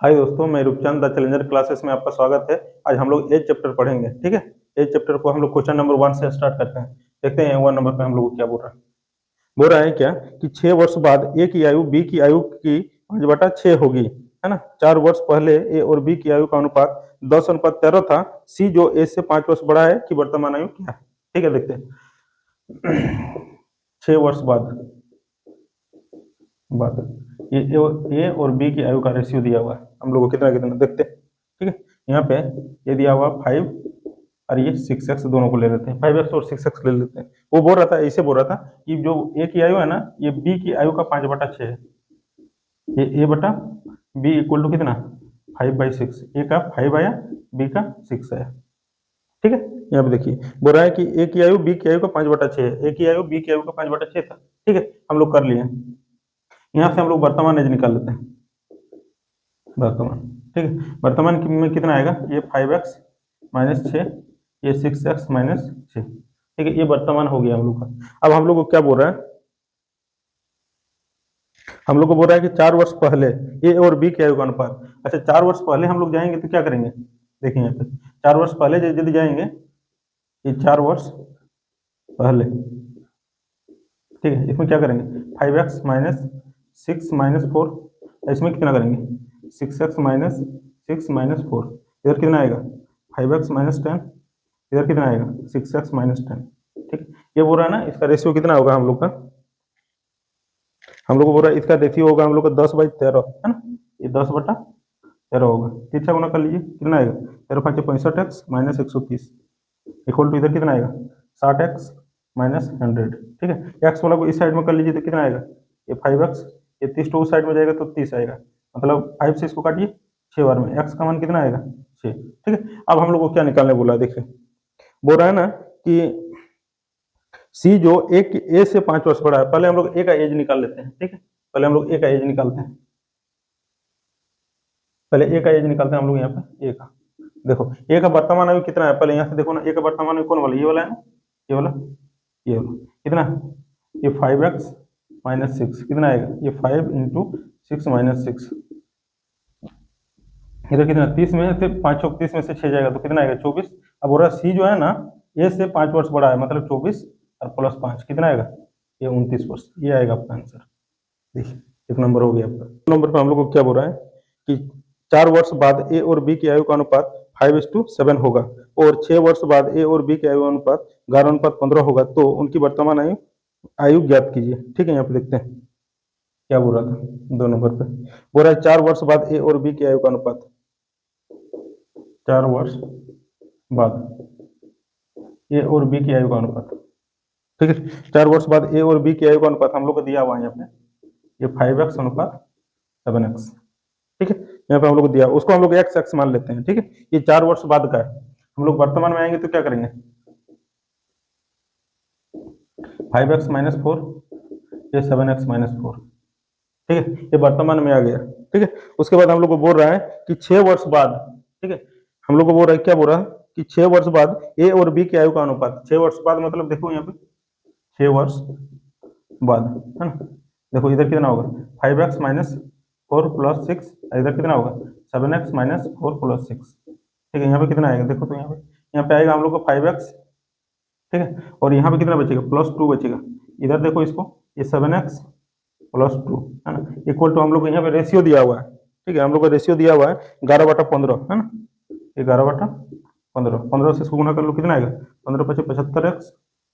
हाय दोस्तों, मैं Roopchand the challenger classes में आपका स्वागत है। आज हम लोग एज चैप्टर पढ़ेंगे। ठीक है, एज चैप्टर को हम लोग क्वेश्चन नंबर 1 से स्टार्ट करते हैं। देखते हैं 1 नंबर पे हम लोग को क्या बोल रहा है। बोल रहा है क्या कि 6 वर्ष बाद ए की आयु बी की आयु की 5/6 होगी, है ना। 4 वर्ष पहले ए और बी की आयु का अनुपात 10:13 था। सी जो ए से 5 वर्ष बड़ा है की वर्तमान आयु क्या है। ठीक है, देखते हैं। 6 वर्ष बाद बात ए और बी की आयु का रेशियो दिया हुआ है हम लोग को, कितना कितना देखते हैं। ठीक है, यहाँ पे ये दिया हुआ 5 और ये 6x दोनों को ले लेते हैं। 5x और 6x ले लेते हैं। वो बोल रहा था, ऐसे बोल रहा था कि जो ए की आयु है ना, ये बी की आयु का 5/6 है। ये ए बटा बी इक्वल टू कितना 5/6। ए का 5 आया, बी का 6 आया। ठीक है, यहाँ पे देखिए बोल रहा है कि ए की आयु बी की आयु का 5/6 है। ए की आयु बी की आयु का 5/6 था। ठीक है, हम लोग कर लिए। यहाँ से हम लोग वर्तमान एज निकाल लेते हैं। वर्तमान, ठीक है, वर्तमान में कितना आएगा, ये 5x माइनस 6, ये 6x माइनस 6। ठीक है, ये वर्तमान हो गया हम लोग का। अब हम लोग को क्या बोल रहा है, हम लोग को बोल रहा है कि 4 वर्ष पहले ए और बी के आयु का अनुपात। अच्छा, 4 वर्ष पहले हम लोग जाएंगे तो क्या करेंगे, देखिए यहाँ पे 4 वर्ष पहले यदि जाएंगे, ये 4 वर्ष पहले, ठीक है, इसमें क्या करेंगे 5x माइनस 6 माइनस 4, इसमें कितना करेंगे 6x माइनस 6 माइनस 4, इधर कितना आएगा 5x माइनस 10, इधर कितना आएगा 6x माइनस 10। ठीक, ये बोल रहा है ना, इसका रेशियो कितना होगा हम लोग का, हम लोग को बोल रहा है इसका रेशियो होगा हम लोग का 10/13, है ना। ये 10/13 होगा। तीसरा गुना कर लीजिए, कितना आएगा 13×5 65x माइनस 130 इक्वल टू इधर कितना आएगा 60x माइनस 100। ठीक है, एक्स वाला को इस साइड में कर लीजिए तो कितना आएगा, ये 5x, ये 30 तो उस साइड में जाएगा तो 30 आएगा। मतलब 5 से इसको काटिए 6 बार में, एक्स का मान कितना आएगा 6। ठीक है, अब हम लोग को क्या निकालने बोला है, देखिए बोल रहा है ना कि सी जो एक ए से 5 वर्ष बड़ा है। पहले हम लोग ए का एज निकाल लेते हैं। ठीक है, पहले हम लोग ए का एज निकालते हैं। पहले ए का एज निकालते हैं हम लोग, यहाँ पे ए का देखो, ए का वर्तमान आयु कितना है, पहले यहाँ से देखो ना, ए का वर्तमान आयु कौन वाला, ये वाला है ना, ये वाला, ये वाला कितना, ये 5x माइनस 6 कितना आएगा, ये 5 इंटू 6 माइनस 6, इधर कितना 30 में से 5 30 में से 6 जाएगा तो कितना आएगा 24। अब बोल रहा सी जो है ना, ए से 5 वर्ष बड़ा है, मतलब 24 और प्लस 5 कितना आएगा, ये 29 वर्ष। ये आएगा आपका आंसर। देखिए, 1 नंबर हो गया आपका। 2 नंबर पे हम लोग को क्या बोल रहा है कि 4 वर्ष बाद ए और बी की आयु का अनुपात 5:7 होगा, और 6 वर्ष बाद ए और बी की आयु अनुपात 11:15 होगा, तो उनकी वर्तमान आयु आयु ज्ञात कीजिए। ठीक है, यहाँ पे देखते हैं क्या बोल रहा था। 2 नंबर पे बोल रहा है 4 वर्ष बाद ए और बी की आयु का अनुपात, 4 वर्ष बाद ए और बी की आयु का अनुपात। ठीक है, 4 वर्ष बाद ए और बी की आयु का अनुपात हम लोग को दिया हुआ है यहाँ पे, ये 5x अनुपात 7x। ठीक है, यहाँ पे हम लोग को दिया, उसको हम लोग x मान लेते हैं। ठीक है, ये 4 वर्ष बाद का है। हम लोग वर्तमान में आएंगे तो क्या करेंगे 5x माइनस 4, ये 7x माइनस 4। ठीक है, ये वर्तमान में आ गया। ठीक है, उसके बाद हम लोग को बोल रहा है कि 6 वर्ष बाद, ठीक है, हम लोग को बोल रहा है क्या बोल रहा है कि 6 वर्ष बाद ए और बी की आयु का अनुपात। 6 वर्ष बाद मतलब देखो यहाँ पे 6 वर्ष बाद, है ना, देखो इधर कितना होगा 5x माइनस 4 प्लस 6, इधर कितना होगा 7x माइनस 4 प्लस 6। ठीक है, यहाँ पे कितना आएगा देखो, तो यहाँ पे आएगा हम लोग को 5x। ठीक है, और यहाँ पे कितना बचेगा +2 बचेगा। इधर देखो इसको, ये 7x +2, है ना, इक्वल टू हम लोग को यहाँ पे रेशियो दिया हुआ है। ठीक है, हम लोग का रेशियो दिया हुआ है 11/15, है ना, ये 11/15, 15 से इसको गुना कर लो, कितना आएगा 15×5 75x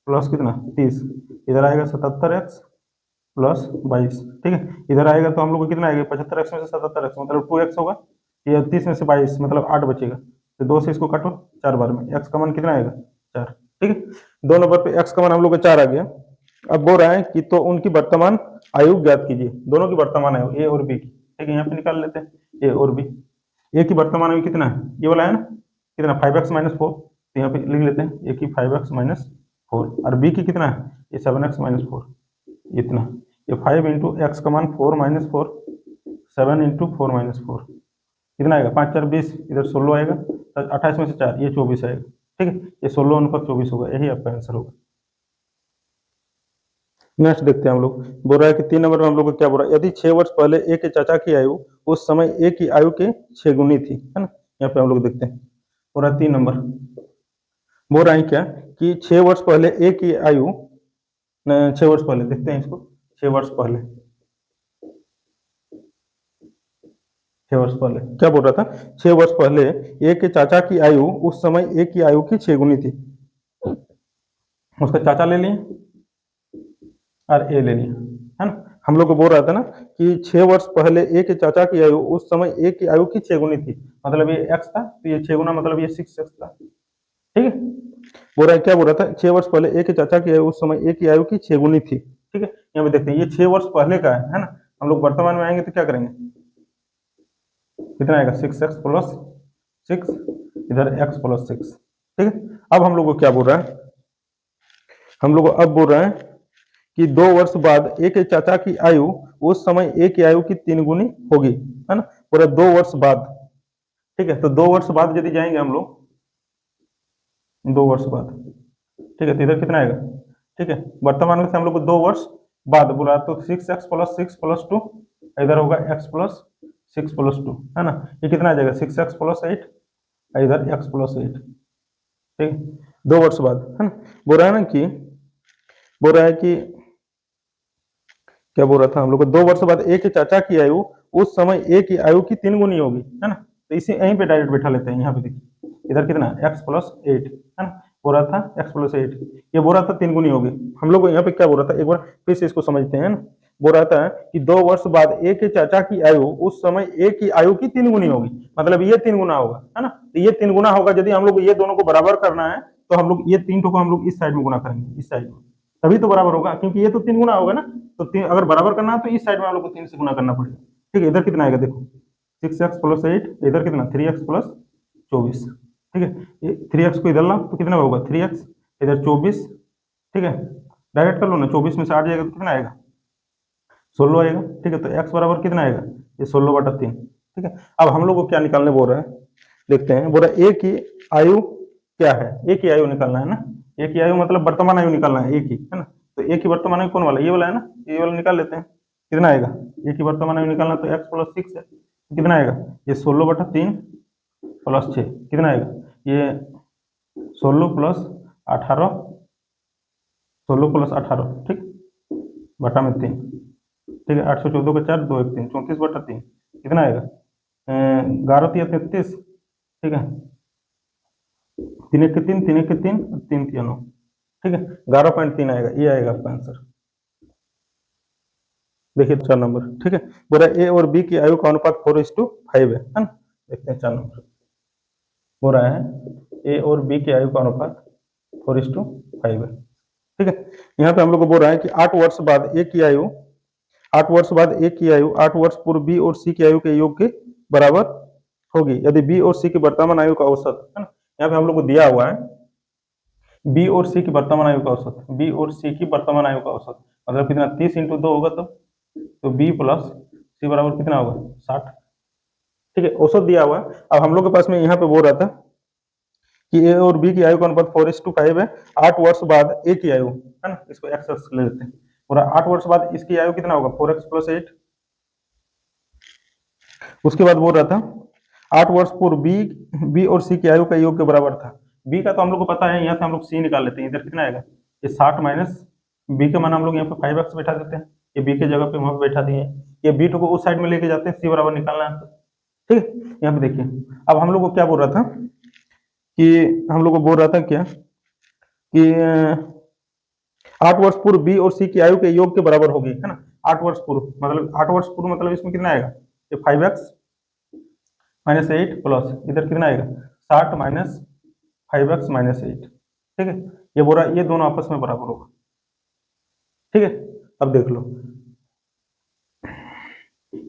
प्लस कितना 30, इधर आएगा 77x प्लस 22। ठीक है, इधर आएगा तो हम लोग को कितना आएगा 75x में से 77x मतलब 2x होगा, ये 30 में से 22 मतलब 8 बचेगा, तो 2 से इसको काटो 4 बार में, x का मान कितना आएगा 4। ठीक है, 2 नंबर पे x का मान हम लोग का 4 आ गया। अब बोल रहा है कि तो उनकी वर्तमान आयु ज्ञात कीजिए, दोनों की वर्तमान आयु ए और बी की। ठीक है, यहाँ पे निकाल लेते हैं ए और बी। ए की वर्तमान आयु कितना है, ये वाला है ना, कितना 5x माइनस 4, तो यहाँ पे लिख लेते हैं ए की 5x माइनस 4, और बी की कितना है ये 7x माइनस 4, इतना, ये 5 इंटू एक्स का मान 4 माइनस 4, 7 इंटू 4 माइनस 4 कितना आएगा 5 4 20, इधर 16 आएगा, 28 में से 4 ये 24 आएगा। ठीक है, ये 16 अनुपात 24 होगा, यही आपका आंसर होगा। नेक्स्ट देखते हैं हम लोग। बोल रहा है कि 3 नंबर में हम लोग को क्या बोल रहा है, यदि 6 वर्ष पहले ए के चाचा की आयु उस समय ए की आयु के 6 गुनी थी, है ना। यहाँ पे हम लोग देखते हैं, बोल रहा है 3 नंबर, बोल रहा है क्या कि 6 वर्ष पहले ए की आयु, 6 वर्ष पहले देखते हैं इसको, 6 वर्ष पहले, 6 वर्ष पहले क्या बोल रहा था, 6 वर्ष पहले ए के चाचा की आयु उस समय ए की आयु की 6 गुनी थी। उसका चाचा ले लिए और ए ले लिया, है ना। हम लोग को बोल रहा था ना कि 6 वर्ष पहले ए के चाचा की आयु उस समय ए की आयु की 6 गुनी थी, मतलब ये एक्स था तो ये 6 गुना मतलब ये 6x था, ठीक है। बोल रहा है क्या बोल रहा था, 6 वर्ष पहले ए के चाचा की आयु उस समय ए की आयु की 6 गुनी थी, ठीक है। यहाँ पे देखते हैं ये 6 वर्ष पहले का है ना। हम लोग वर्तमान में आएंगे तो क्या करेंगे, कितना आएगा 6x प्लस 6, इधर x प्लस 6, ठीक है। अब हम लोग को क्या बोल रहा है, हम लोग को अब बोल रहा है कि 2 वर्ष बाद ए के चाचा की आयु उस समय ए की आयु की 3 गुनी होगी, है ना। पूरा 2 वर्ष बाद, ठीक है। तो 2 वर्ष बाद यदि जाएंगे हम लोग, 2 वर्ष बाद, ठीक है, तो इधर कितना आएगा, ठीक है। वर्तमान में से हम लोग को 2 वर्ष बाद बोला तो 6x प्लस 6 प्लस 2, इधर होगा x प्लस 6 प्लस 2, है ना। ये कितना आ जाएगा 6x प्लस 8, इधर x प्लस 8, ठीक है। 2 वर्ष बाद, है ना। बोल रहा है ना कि, बोल रहा है कि क्या बोल रहा था हम लोग को, 2 वर्ष बाद ए के चाचा की आयु उस समय ए की आयु की 3 गुनी होगी, है ना। तो इसे यहीं पे डायरेक्ट बैठा लेते हैं, यहाँ पे देखिए इधर कितना x प्लस 8, है ना। बोल रहा था x प्लस 8, ये बोल रहा था 3 गुनी होगी। हम लोग को यहाँ पे क्या बोल रहा था, एक बार फिर से इसको समझते हैं ना। बोल रहा था कि 2 वर्ष बाद ए के चाचा की आयु उस समय ए की आयु की 3 गुनी होगी, मतलब ये 3 गुना होगा, है ना। तो ये 3 गुना होगा, यदि हम लोग ये दोनों को बराबर करना है तो हम लोग ये 3 को हम लोग इस साइड में गुना करेंगे, इस साइड में, तभी तो बराबर होगा, क्योंकि ये तो 3 गुना होगा ना। तो अगर बराबर करना है तो इस साइड में हम लोग को 3 से गुना करना पड़ेगा, ठीक है। इधर कितना आएगा देखो 6x प्लस 8, इधर कितना 3x प्लस 24, ठीक है। ये 3x को इधर ला तो कितना होगा 3x, इधर 24, ठीक है। डायरेक्ट कर लो ना, 24 में से 8 जाएगा तो कितना आएगा 16 आएगा, ठीक है। तो x बराबर कितना आएगा, ये 16/3, ठीक है। अब हम लोग को क्या निकालने बोल रहा है, देखते हैं। बोल रहा है ए की आयु क्या है, ए की आयु निकालना है ना। ए की आयु मतलब वर्तमान आयु निकालना है ए की, है ना। तो ए की वर्तमान आयु कौन वाला, ये वाला है ना, ये वाला निकाल लेते हैं। कितना आएगा, ए की वर्तमान आयु निकालना तो x प्लस 6 है, कितना आएगा ये 16/3 प्लस 6, कितना आएगा ये 16 प्लस 18, 16 प्लस 18, ठीक, बटा में 3, ठीक है। 814 का 4, 2 1 3, 34/3, कितना आएगा 11×3 = 33, ठीक है। 3 1 के 3, 3 1 के 3, 3 3 9, ठीक है। 11.3 आएगा, ये आएगा आपका आंसर। देखिए 4 नंबर, ठीक है। बोला ए और बी की आयु का अनुपात 4:5 है ना। देखते हैं 4 नंबर, हो रहा है ए और बी की आयु का अनुपात 4:5 है, ठीक है। यहाँ पे हम लोग को बोल रहा है कि 8 वर्ष बाद ए की आयु, 8 वर्ष बाद ए की आयु 8 वर्ष पूर्व बी और सी की आयु के योग के बराबर होगी यदि बी और सी की वर्तमान आयु का औसत, है ना। यहाँ पे हम लोग को दिया हुआ है बी और सी की वर्तमान आयु का औसत, बी और सी की वर्तमान आयु का औसत मतलब कितना 30 × 2 होगा, तो बी प्लस सी बराबर कितना होगा 60, ठीक है। औसत दिया हुआ है। अब हम लोग के पास में यहाँ पे बोल रहा था कि ए और बी की आयु का अनुपात 4:5 है। 8 वर्ष बाद ए की आयु, है ना, इसको एक्स ले लेते हैं। और 8 वर्ष बाद इसकी आयु कितना होगा 4x + 8। उसके बाद बोल रहा था 8 वर्ष पूर्व बी और सी की आयु का योग के बराबर था। बी का तो हम लोग को पता है, यहाँ से हम लोग सी निकाल लेते हैं। इधर कितना आएगा ये 60 माइनस बी के मान हम लोग यहाँ पे 5x बैठा देते हैं, ये बी के जगह पे वहां पे बैठा दिए। ये बी को उस साइड में लेके जाते हैं, सी बराबर निकालना है, ठीक है। यहाँ पे देखिए अब हम लोग को क्या बोल रहा था कि हम लोग को बोल रहा था क्या कि 8 वर्ष पूर्व बी और सी की आयु के योग के बराबर होगी, है ना। 8 वर्ष पूर्व मतलब 8 वर्ष पूर्व मतलब इसमें कितना आएगा ये 5x - 8 प्लस इधर कितना आएगा 60 माइनस 5x - 8, ठीक है। ये बोल रहा ये दोनों आपस में बराबर होगा, ठीक है। अब देख लो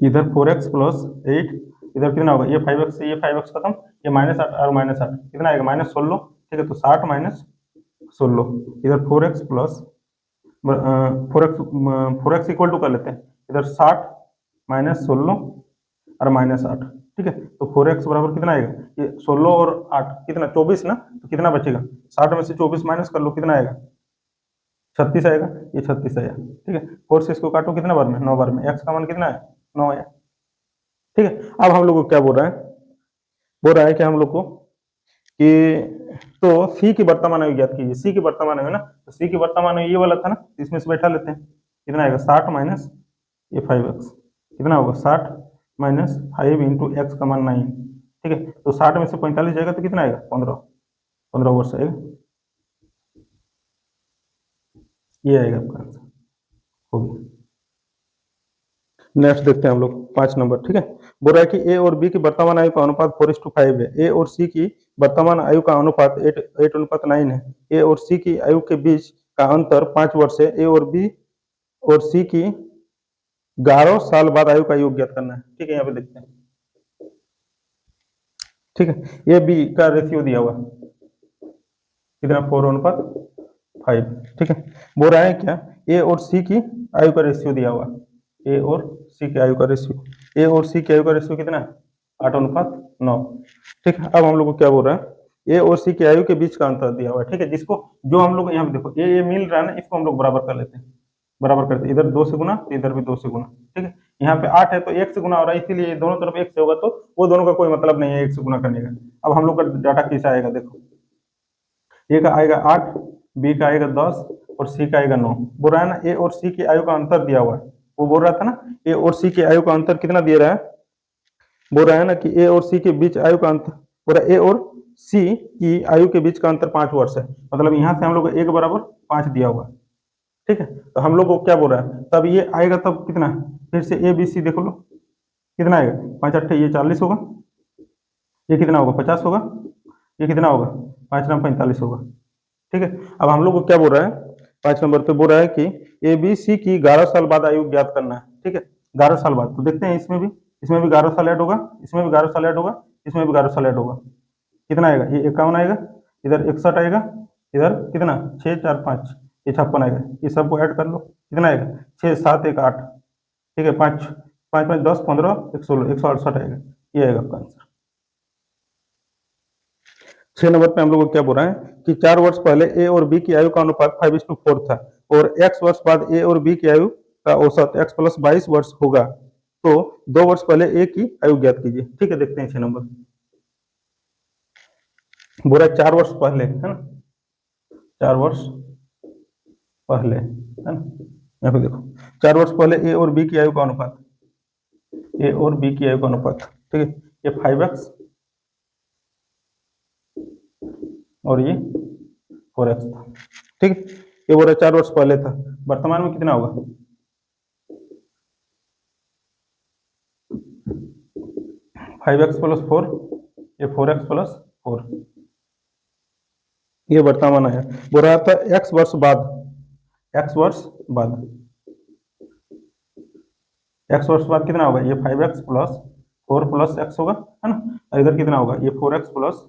इधर 4x + 8, इधर कितना होगा ये 5x से ये 5x खत्म, ये -8 और -8 कितना आएगा -16, ठीक है। तो 60 माइनस 16 इधर 4x plus 4x equal to कर लेते हैं, इधर 60 माइनस 16 और -8, ठीक है। तो 4x बराबर कितना आएगा ये 16 और 8 कितना 24 ना, तो कितना बचेगा 60 में से 24 माइनस कर लो कितना आएगा 36 आएगा, ये 36 आया। ठीक है, 4 से इसको काटो कितना बार में, 9 बार में। एक्स का मान कितना है, 9 आया। ठीक है, अब हम लोग को क्या बोल रहा है, बोल रहा है कि हम लोग को कि तो सी की वर्तमान आयु ज्ञात कीजिए। सी की वर्तमान आयु ना, तो सी की वर्तमान आयु ये वाला था ना, इसमें से बैठा लेते हैं। कितना आएगा, 60 माइनस ये 5x, कितना होगा 60 माइनस 5 इंटू एक्स का मान 9। ठीक है, तो 60 में से 45 जाएगा तो कितना आएगा, 15 वर्ष आएगा। ये आएगा आपका आंसर, हो गया। नेक्स्ट देखते हैं हम लोग 5 नंबर। ठीक है, बोल रहा है कि ए और बी की वर्तमान आयु का अनुपात 4:5 है। ए और सी की वर्तमान आयु का अनुपात 8:9 है। ए और सी की आयु के बीच का अंतर 5 वर्ष है। ए और बी और सी की 11 साल बाद आयु का योग ज्ञात करना है। ठीक है, यहाँ पे देखते हैं। ठीक है, ए बी का रेशियो दिया हुआ कितना, 4:5। ठीक है, बोल रहा है क्या, ए और सी की आयु का रेशियो दिया हुआ, ए और सी की आयु का रेशियो, ए और सी की आयु का रेशियो कितना है, 8:9। ठीक है, अब हम लोग को क्या बोल रहा है, ए और सी की आयु के बीच का अंतर दिया हुआ है। ठीक है, जिसको जो हम लोग यहाँ पे देखो ए मिल रहा है ना, इसको हम लोग बराबर कर लेते हैं। बराबर करते हैं, इधर 2 से गुना, इधर भी 2 से गुना। ठीक है, यहाँ पे 8 है तो 1 से गुना हो रहा है, इसीलिए दोनों तरफ 1 से होगा, तो वो दोनों का कोई मतलब नहीं है 1 से गुना करने का। अब हम लोग का डाटा कैसा आएगा देखो, ए का आएगा 8, बी का आएगा 10 और सी का आएगा 9। बोल रहा है ना, ए और सी की आयु का अंतर दिया हुआ है। वो बोल रहा था ना, ए और सी की आयु का अंतर कितना दे रहा है, बोल रहा है ना कि ए और सी के बीच आयु का अंतर, बोल रहा है ए और सी की आयु के बीच का अंतर 5 वर्ष है। मतलब यहाँ से हम लोग को 1 बराबर 5 दिया हुआ है। ठीक है, तो हम लोग को क्या बोल रहा है, तब ये आएगा तब कितना, फिर से ए बी सी देख लो कितना आएगा, 5 8 ये 40 होगा, ये कितना होगा 50 होगा, ये कितना होगा 5 9 45 होगा। ठीक है, अब हम लोग को क्या बोल रहा है, 5 नंबर पे बोल रहा है कि ए बी सी की 11 साल बाद आयु ज्ञात करना है। ठीक है, 11 साल बाद, तो देखते हैं इसमें भी 11 साल ऐड होगा, इसमें भी 11 साल ऐड होगा, इसमें भी 11 साल ऐड होगा। कितना आएगा, ये 51 आएगा, इधर 61 आएगा, इधर कितना 6 4 5 ये 56 आएगा। ये सबको ऐड कर लो, कितना आएगा 6 7 1 8। ठीक है, 5 5 5 10 15 116 168 आएगा। ये आएगा आपका आंसर। 6 नंबर पे हम लोग को क्या बोल रहा है कि 4 वर्ष पहले ए और बी की आयु का अनुपात 5:4 था और x वर्ष बाद ए और बी की आयु का औसत x प्लस 22 वर्ष होगा, तो 2 वर्ष पहले ए की आयु ज्ञात कीजिए। ठीक है, देखते हैं 6 नंबर। बोल रहा है 4 वर्ष पहले, है ना, 4 वर्ष पहले, है ना, यहाँ पे देखो 4 वर्ष पहले ए और बी की आयु का अनुपात, ए और बी की आयु का अनुपात। ठीक है, ये 5x और ये 4x था। ठीक है, ये बोल रहा है 4 वर्ष पहले था, वर्तमान में कितना होगा, 5x प्लस 4, ये 4x प्लस 4, ये वर्तमान है। बोल रहा था x वर्ष बाद, x वर्ष बाद, x वर्ष बाद कितना होगा, ये 5x प्लस 4 प्लस x होगा, है ना, और इधर कितना होगा, ये 4x प्लस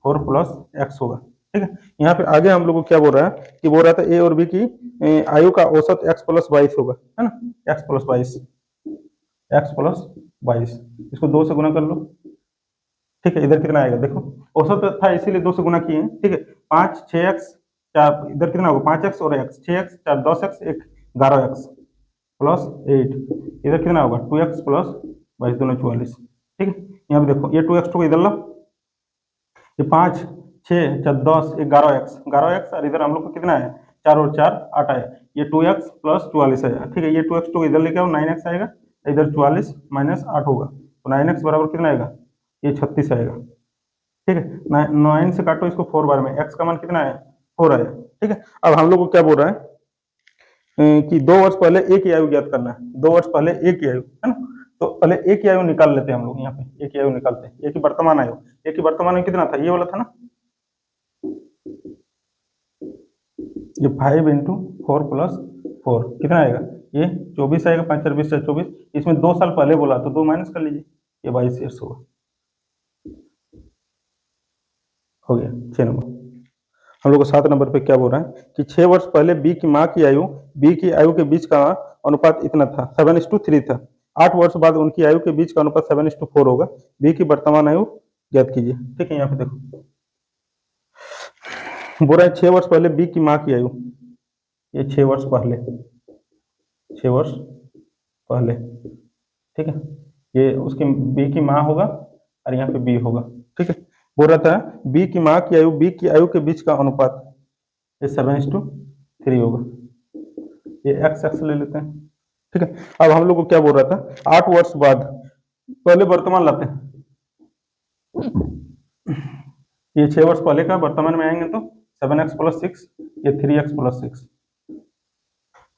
4 प्लस x होगा। ठीक है, यहाँ पे आगे हम लोग को क्या बोल रहा है कि बोल रहा था ए और बी की आयु का औसत x प्लस 22 होगा, है ना, x प्लस 22, इसको 2 से गुना कर लो। ठीक है, इधर कितना आएगा देखो, औसत था इसीलिए 2 से गुना किए हैं। ठीक है, 5 6x 4, इधर कितना होगा 5x और x, 6x 4 10x 1 11x plus 8, इधर कितना होगा 2x प्लस 22 दोनों 44। ठीक है, यहाँ पे देखो ये 2x को इधर लो, ये 5 6 4 10 11x और इधर हम लोग को कितना है 4 और 4 8 आया, ये 2x प्लस 44 आया। ठीक है, ये 2x को इधर लेके आओ, 9x आएगा, इधर 44 माइनस 8 होगा, तो 9x बराबर कितना आएगा, ये 36 आएगा। ठीक है, 9 से काटो इसको 4 बार में, x का मान कितना है 4 आया। ठीक है, अब हम लोग को क्या बोल रहा है कि 2 वर्ष पहले ए की आयु ज्ञात करना है। 2 वर्ष पहले ए की आयु, है ना, तो पहले ए की आयु निकाल लेते हैं हम लोग, यहाँ पे ए की आयु निकालते हैं। ए की वर्तमान आयु, ए की वर्तमान आयु कितना था, ये वाला था ना, ये 5 इंटू 4 प्लस 4 कितना आएगा, ये 24 आएगा, 5 4 20 24, इसमें 2 साल पहले बोला तो 2 माइनस कर लीजिए, ये 22 ईयर्स होगा। हो गया 6 नंबर। हम लोग को 7 नंबर पे क्या बोल रहा है कि 6 वर्ष पहले बी की माँ की आयु बी की आयु के बीच का अनुपात इतना था, 7:3 था। 8 वर्ष बाद उनकी आयु के बीच का अनुपात 7:4 होगा। बी की वर्तमान आयु ज्ञात कीजिए। ठीक है, यहाँ पे देखो बोल रहा है 6 वर्ष पहले बी की माँ की आयु, ये 6 वर्ष पहले, 6 वर्ष पहले, ठीक है। ये उसकी बी की माँ होगा और यहाँ पे बी होगा, ठीक है। बोल रहा था बी की माँ की आयु बी की आयु के बीच का अनुपात ये 7:3 होगा। ये एक्स एक्स ले लेते हैं, ठीक है। अब हम लोग को क्या बोल रहा था, 8 वर्ष बाद, पहले वर्तमान लाते हैं, ये 6 वर्ष पहले का वर्तमान में आएंगे तो 7x+6, ये 3x+6,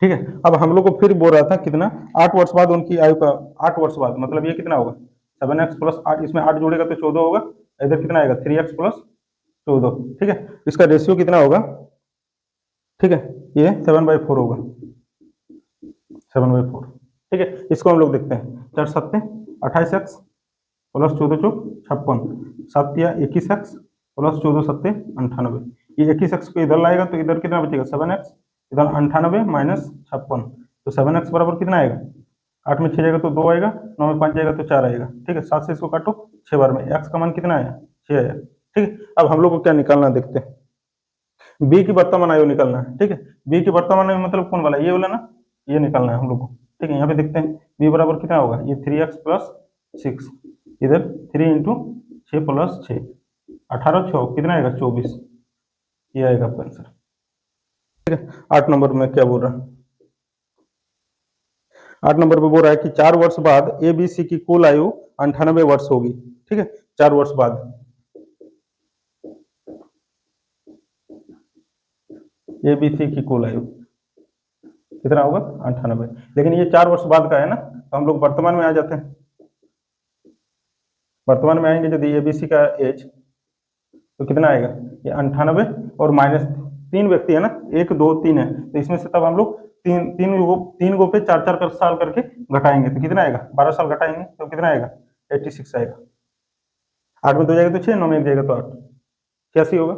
ठीक है। अब हम लोग को फिर बोल रहा था कितना, 8 वर्ष बाद उनकी आयु का, 8 वर्ष बाद मतलब ये कितना होगा 7x+8, इसमें 8 जोड़ेगा तो 14 होगा, इधर कितना आएगा 3x+14, ठीक है। इसका रेशियो कितना होगा, ठीक है, ये 7/4 होगा, 7/4, ठीक है। इसको हम लोग देखते हैं, 4 7 28x प्लस 14 चौक 56, 7 या 21x प्लस 14 7 98, ये 21x को इधर लाएगा तो इधर कितना बचेगा 7x, इधर 98 माइनस 56, तो 7x बराबर कितना आएगा, 8 में 6 जाएगा तो 2 आएगा, 9 में 5 जाएगा तो 4 आएगा, ठीक है। 7 से इसको काटो 6 बार में, x का मान कितना आया 6 आया, ठीक है। अब हम लोग को क्या निकालना देखते हैं, बी की वर्तमान आयु निकालना है, ठीक है। बी की वर्तमान आयु मतलब कौन वाला, ये वाला ना, ये निकालना है हम लोग को, ठीक है। यहाँ पे देखते हैं बी बराबर कितना होगा, ये 3x+6, इधर 3 इंटू 6 प्लस 6, 18 6 कितना आएगा 24, ये आएगा आपका आंसर, ठीक है। 8 नंबर में क्या बोल रहा है, 8 नंबर पे बोल रहा है कि 4 वर्ष बाद ए बी सी की कुल आयु 98 वर्ष होगी, ठीक है। 4 वर्ष बाद ए बी सी की कुल आयु कितना होगा 98, लेकिन ये 4 वर्ष बाद का है ना, तो हम लोग वर्तमान में आ जाते हैं, वर्तमान में आएंगे यदि एबीसी का एज तो कितना आएगा, ये 98 और माइनस 3 व्यक्ति है ना, 1 2 3 है, तो इसमें से तब हम लोग तीन गो पे 4 साल करके घटाएंगे तो कितना आएगा, 12 साल घटाएंगे तो कितना आएगा 86 आएगा, 8 में 2 जाएगा तो 6, 9 में 1 जाएगा तो 8, 86 होगा,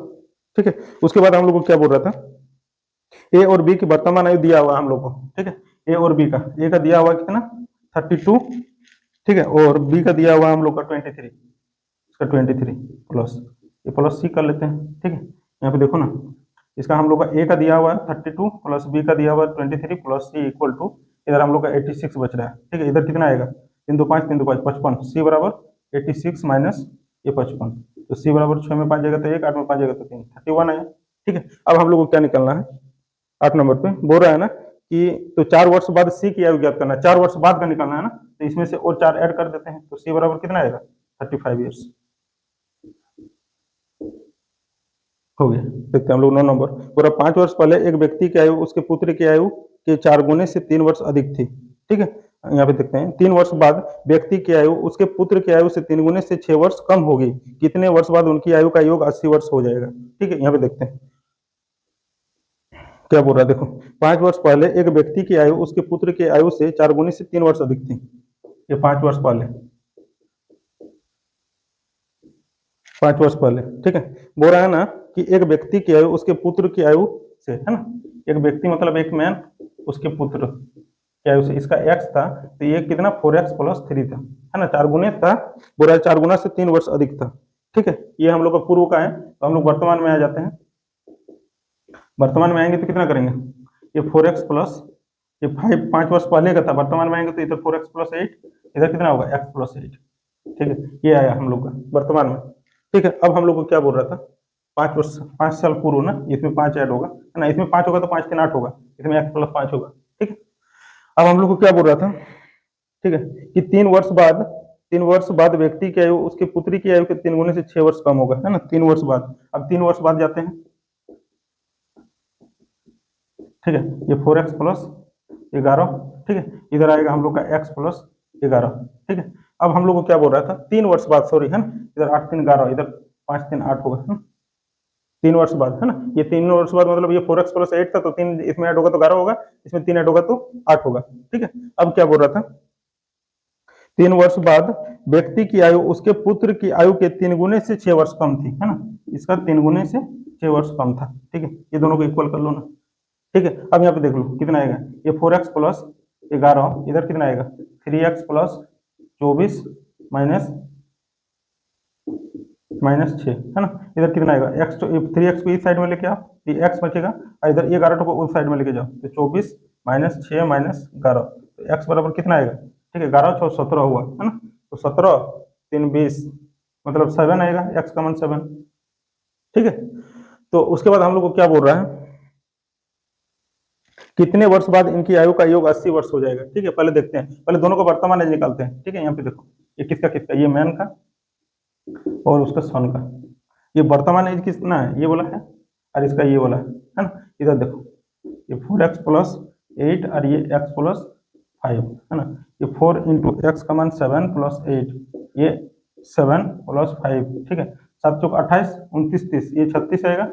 ठीक है। उसके बाद हम लोग को क्या बोल रहा था, ए और बी की वर्तमान आयु दिया हुआ हम लोग को, ठीक है। ए और बी का, ए का दिया हुआ कितना 32, ठीक है, और बी का दिया हुआ हम लोग का 23, इसका 23 प्लस, ये प्लस सी कर लेते हैं, ठीक है। यहाँ पे देखो ना, इसका हम लोग का ए का दिया हुआ है 32 प्लस बी का दिया हुआ है 23 प्लस सी इक्वल टू, इधर हम लोग का 86 बच रहा है, ठीक है। इधर कितना आएगा 3 2 5 3 2 5 55, सी बराबर 86 माइनस ये 55, तो सी बराबर 6 में 5 जाएगा तो 1, 8 में 5 जाएगा तो 3, 31 आया, ठीक है। अब हम लोग को क्या निकालना है, 8 नंबर पे बोल रहा है ना कि तो 4 वर्ष बाद सी की आयु ज्ञात करना है, 4 वर्ष बाद का निकालना है ना, तो इसमें से और 4 ऐड कर देते हैं, तो सी बराबर कितना आएगा 35 ईयर्स हो गया। देखते हैं हम लोग 9 नंबर, पूरा 5 वर्ष पहले एक व्यक्ति की आयु उसके पुत्र की आयु के 4 गुने से 3 वर्ष अधिक थी, ठीक है। यहाँ पे देखते हैं 3 वर्ष बाद व्यक्ति की आयु उसके पुत्र की आयु से 3 गुने से 6 वर्ष कम होगी, कितने वर्ष बाद उनकी आयु का योग 80 वर्ष हो जाएगा, ठीक है। यहाँ पे देखते हैं क्या बोल रहा है, देखो 5 वर्ष पहले एक व्यक्ति की आयु उसके पुत्र की आयु से 4 गुने से 3 वर्ष अधिक थी, ये 5 वर्ष पहले, 5 वर्ष पहले, ठीक है। बोल रहा है ना कि एक व्यक्ति की आयु उसके पुत्र की आयु से, है ना, एक व्यक्ति मतलब एक मैन उसके पुत्र की आयु से, इसका x था तो ये कितना 4x+3 था, है ना, 4 गुने था, बोल रहा है 4 गुना से 3 वर्ष अधिक था, ठीक है। ये हम लोग का पूर्व का है, तो हम लोग वर्तमान में आ जाते हैं, वर्तमान में आएंगे तो कितना करेंगे, ये 4x प्लस ये 5 वर्ष पहले का था, वर्तमान में आएंगे तो इधर 4x+8, इधर कितना होगा x+8, ठीक है। ये आया हम लोग का वर्तमान में, ठीक है। अब हम लोग को क्या बोल रहा था, 5 साल पूर्व ना, इसमें 5 ऐड होगा, है ना, इसमें 5 होगा तो 5 3 8 होगा, इसमें x+5 होगा, ठीक है। अब हम लोग को क्या बोल रहा था, ठीक है, कि 3 वर्ष बाद व्यक्ति की आयु उसके पुत्री की आयु के 3 गुने से 6 वर्ष कम होगा, है ना, 3 वर्ष बाद। अब 3 वर्ष बाद जाते हैं, ठीक है, ये 4x+11, ठीक है, इधर आएगा हम लोग का x+11, ठीक है। अब हम लोग को क्या बोल रहा था, 3 वर्ष बाद, सॉरी, है ना, इधर 8 3 11, इधर 5 3 8 होगा, है ना, 3 वर्ष बाद, है ना, ये 3 वर्ष बाद मतलब ये 4x+8 था तो 3 इसमें ऐड होगा तो 11 होगा, इसमें 3 ऐड होगा तो 8 होगा, ठीक है। अब क्या बोल रहा था, 3 वर्ष बाद व्यक्ति की आयु उसके पुत्र की आयु के 3 गुने से 6 वर्ष कम थी, है ना, इसका 3 गुने से 6 वर्ष कम था, ठीक है। ये दोनों को इक्वल कर लो ना, ठीक है। अब यहाँ पे देख लो कितना आएगा, ये 4x+11, इधर कितना आएगा 3x+24 माइनस माइनस 6 है ना। इधर कितना आएगा एक्स, तो 3x को इस साइड में लेके आओ, ये x बचेगा, और इधर 11 को उस साइड में लेके जाओ, तो 24 माइनस 6 माइनस 11, तो x बराबर कितना आएगा, ठीक है 11 6 17 हुआ है ना, तो 17 3 20 मतलब 7 आएगा, x का मान 7, ठीक है। तो उसके बाद हम लोग को क्या बोल रहा है, कितने वर्ष बाद इनकी आयु का योग 80 वर्ष हो जाएगा, ठीक है। पहले देखते हैं, पहले दोनों को वर्तमान एज निकालते हैं, ठीक है। यहाँ पे देखो ये किसका किसका, ये मैन का और उसका सन का, ये वर्तमान एज कितना है ये बोला है, और इसका ये बोला है ना। इधर देखो ये 4x प्लस 8 और ये x प्लस 5 है ना, ये 4 इंटू एक्स का मान 7 प्लस 8, ये 7 प्लस 5, ठीक है। 7 चौक 28 29 30, ये 36 आएगा,